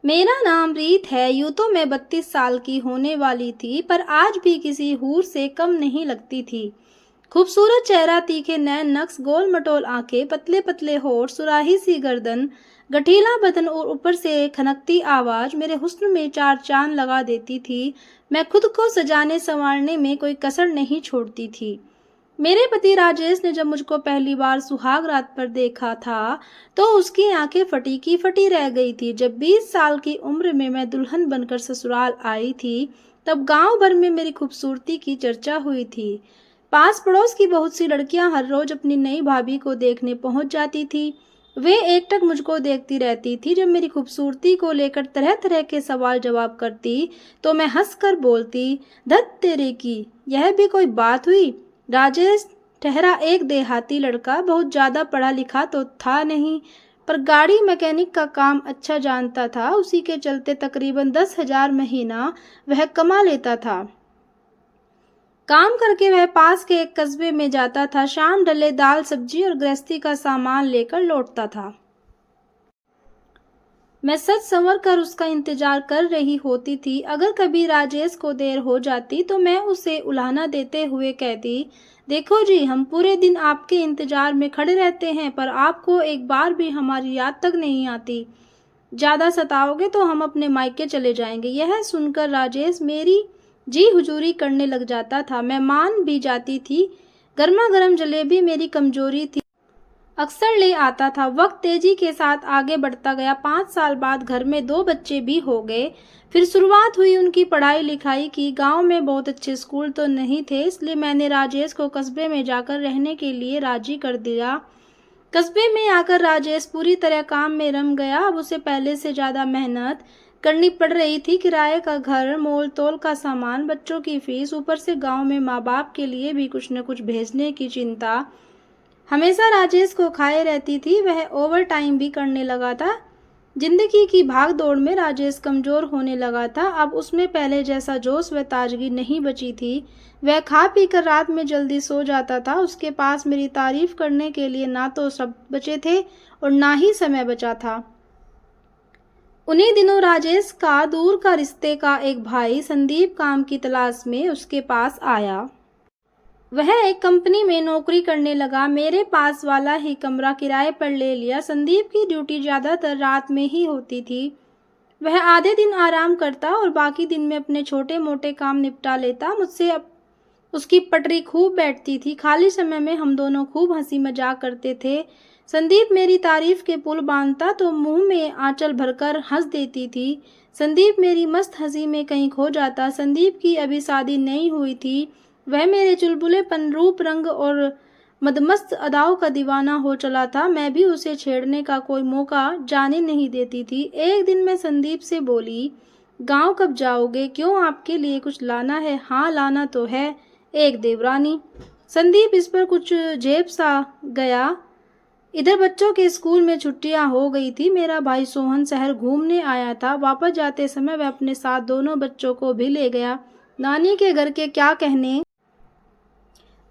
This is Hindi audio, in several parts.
मेरा नाम रीत है। यूँ तो मैं 32 साल की होने वाली थी, पर आज भी किसी हूर से कम नहीं लगती थी। खूबसूरत चेहरा, तीखे नैन नक्श, गोल मटोल आंखें, पतले पतले होठ, सुराही सी गर्दन, गठीला बदन और ऊपर से खनकती आवाज मेरे हुस्न में चार चांद लगा देती थी। मैं खुद को सजाने संवारने में कोई कसर नहीं छोड़ती थी। मेरे पति राजेश ने जब मुझको पहली बार सुहाग रात पर देखा था, तो उसकी आंखें फटी की फटी रह गई थी। जब 20 साल की उम्र में मैं दुल्हन बनकर ससुराल आई थी, तब गांव भर में मेरी खूबसूरती की चर्चा हुई थी। पास पड़ोस की बहुत सी लड़कियां हर रोज अपनी नई भाभी को देखने पहुंच जाती थी। वे एकटक मुझको देखती रहती थी। जब मेरी खूबसूरती को लेकर तरह तरह के सवाल जवाब करती, तो मैं हंसकर बोलती, धत तेरे की, यह भी कोई बात हुई। राजेश ठहरा एक देहाती लड़का, बहुत ज्यादा पढ़ा लिखा तो था नहीं, पर गाड़ी मैकेनिक का काम अच्छा जानता था। उसी के चलते तकरीबन 10,000 महीना वह कमा लेता था। काम करके वह पास के एक कस्बे में जाता था। शाम ढले दाल सब्जी और गृहस्थी का सामान लेकर लौटता था। मैं सच संवर कर उसका इंतजार कर रही होती थी। अगर कभी राजेश को देर हो जाती, तो मैं उसे उलाहना देते हुए कहती, देखो जी, हम पूरे दिन आपके इंतजार में खड़े रहते हैं, पर आपको एक बार भी हमारी याद तक नहीं आती। ज्यादा सताओगे तो हम अपने मायके चले जाएंगे। यह सुनकर राजेश मेरी जी हुजूरी करने लग जाता था। मैं मान भी जाती थी। गर्मा गर्म जलेबी मेरी कमजोरी थी, अक्सर ले आता था। वक्त तेजी के साथ आगे बढ़ता गया। 5 साल बाद घर में 2 बच्चे भी हो गए। फिर शुरुआत हुई उनकी पढ़ाई लिखाई की। गांव में बहुत अच्छे स्कूल तो नहीं थे, इसलिए मैंने राजेश को कस्बे में जाकर रहने के लिए राजी कर दिया। कस्बे में आकर राजेश पूरी तरह काम में रम गया। अब उसे पहले से ज्यादा मेहनत करनी पड़ रही थी। किराए का घर, मोल तोल का सामान, बच्चों की फीस, ऊपर से गांव में माँ बाप के लिए भी कुछ न कुछ भेजने की चिंता हमेशा राजेश को खाए रहती थी। वह ओवर टाइम भी करने लगा था। जिंदगी की भाग दौड़ में राजेश कमजोर होने लगा था। अब उसमें पहले जैसा जोश व ताजगी नहीं बची थी। वह खा पी कर रात में जल्दी सो जाता था। उसके पास मेरी तारीफ करने के लिए ना तो शब्द बचे थे और ना ही समय बचा था। उन्हीं दिनों राजेश का दूर का रिश्ते का एक भाई संदीप काम की तलाश में उसके पास आया। वह एक कंपनी में नौकरी करने लगा। मेरे पास वाला ही कमरा किराए पर ले लिया। संदीप की ड्यूटी ज्यादातर रात में ही होती थी। वह आधे दिन आराम करता और बाकी दिन में अपने छोटे मोटे काम निपटा लेता। मुझसे अब उसकी पटरी खूब बैठती थी। खाली समय में हम दोनों खूब हंसी मजाक करते थे। संदीप मेरी तारीफ के पुल बांधता तो मुंह में आंचल भरकर हंस देती थी। संदीप मेरी मस्त हंसी में कहीं खो जाता। संदीप की अभी शादी नहीं हुई थी। वह मेरे चुलबुलेपन, रूप रंग और मदमस्त अदाओं का दीवाना हो चला था। मैं भी उसे छेड़ने का कोई मौका जाने नहीं देती थी। एक दिन मैं संदीप से बोली, गांव कब जाओगे? क्यों, आपके लिए कुछ लाना है? हाँ, लाना तो है, एक देवरानी। संदीप इस पर कुछ जेब सा गया। इधर बच्चों के स्कूल में छुट्टियां हो गई थी। मेरा भाई सोहन शहर घूमने आया था। वापस जाते समय वह अपने साथ दोनों बच्चों को भी ले गया। नानी के घर के क्या कहने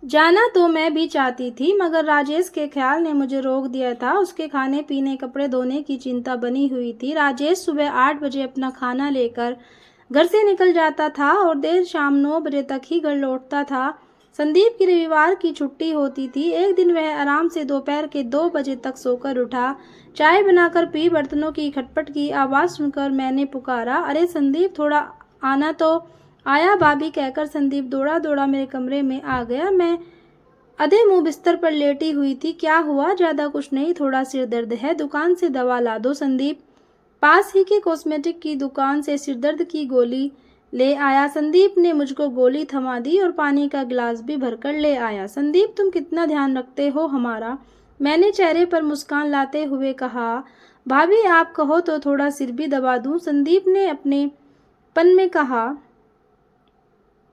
जाना तो मैं भी चाहती थी, मगर राजेश के ख्याल ने मुझे रोक दिया था। उसके खाने पीने, कपड़े धोने की चिंता बनी हुई थी। राजेश सुबह 8 बजे अपना खाना लेकर घर से निकल जाता था और देर शाम 9 बजे तक ही घर लौटता था। संदीप की रविवार की छुट्टी होती थी। एक दिन वह आराम से दोपहर के 2 बजे तक सोकर उठा। चाय बनाकर पी। बर्तनों की खटपट की आवाज़ सुनकर मैंने पुकारा, अरे संदीप, थोड़ा आना तो। आया भाभी कहकर संदीप दौड़ा दौड़ा मेरे कमरे में आ गया। मैं अधे मुंह बिस्तर पर लेटी हुई थी। क्या हुआ? ज्यादा कुछ नहीं, थोड़ा सिर दर्द है, दुकान से दवा ला दो। संदीप पास ही की कॉस्मेटिक की दुकान से सिरदर्द की गोली ले आया। संदीप ने मुझको गोली थमा दी और पानी का गिलास भी भरकर ले आया। संदीप, तुम कितना ध्यान रखते हो हमारा, मैंने चेहरे पर मुस्कान लाते हुए कहा। भाभी, आप कहो तो थोड़ा सिर भी दबा दूं, संदीप ने अपने पन में कहा।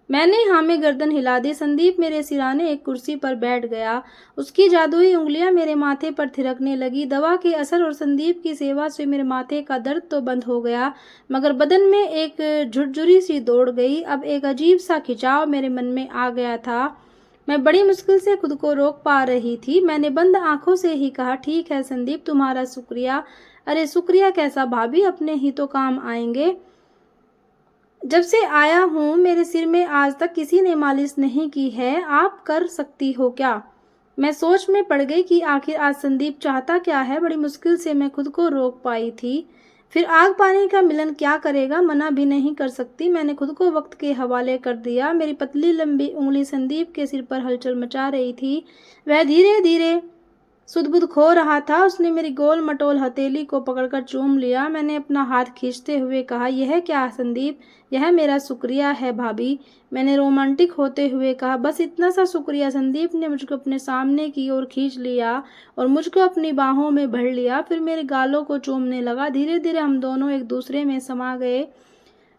मैंने हाँ में गर्दन हिला दी। संदीप मेरे सिराने एक कुर्सी पर बैठ गया। उसकी जादुई उंगलियां मेरे माथे पर थिरकने लगी। दवा के असर और संदीप की सेवा से मेरे माथे का दर्द तो बंद हो गया, मगर बदन में एक झुरझुरी सी दौड़ गई। अब एक अजीब सा खिंचाव मेरे मन में आ गया था। मैं बड़ी मुश्किल से खुद को रोक पा रही थी। मैंने बंद आंखों से ही कहा, ठीक है संदीप, तुम्हारा शुक्रिया। अरे शुक्रिया कैसा भाभी, अपने ही तो काम आएंगे। जब से आया हूँ मेरे सिर में आज तक किसी ने मालिश नहीं की है, आप कर सकती हो क्या? मैं सोच में पड़ गई कि आखिर आज संदीप चाहता क्या है। बड़ी मुश्किल से मैं खुद को रोक पाई थी। फिर आग पानी का मिलन क्या करेगा, मना भी नहीं कर सकती। मैंने खुद को वक्त के हवाले कर दिया। मेरी पतली लंबी उंगली संदीप के सिर पर हलचल मचा रही थी। वह धीरे धीरे सुध-बुध खो रहा था। उसने मेरी गोल मटोल हथेली को पकड़कर चूम लिया। मैंने अपना हाथ खींचते हुए कहा, यह क्या संदीप? यह मेरा शुक्रिया है भाभी। मैंने रोमांटिक होते हुए कहा, बस इतना सा शुक्रिया। संदीप ने मुझको अपने सामने की ओर खींच लिया और मुझको अपनी बाहों में भर लिया। फिर मेरे गालों को चूमने लगा। धीरे धीरे हम दोनों एक दूसरे में समा गए।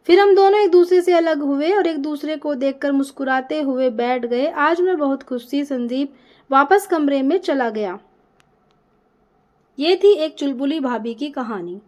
फिर हम दोनों एक दूसरे से अलग हुए और एक दूसरे को देखकर मुस्कुराते हुए बैठ गए। आज मैं बहुत खुश थी। संदीप वापस कमरे में चला गया। ये थी एक चुलबुली भाभी की कहानी।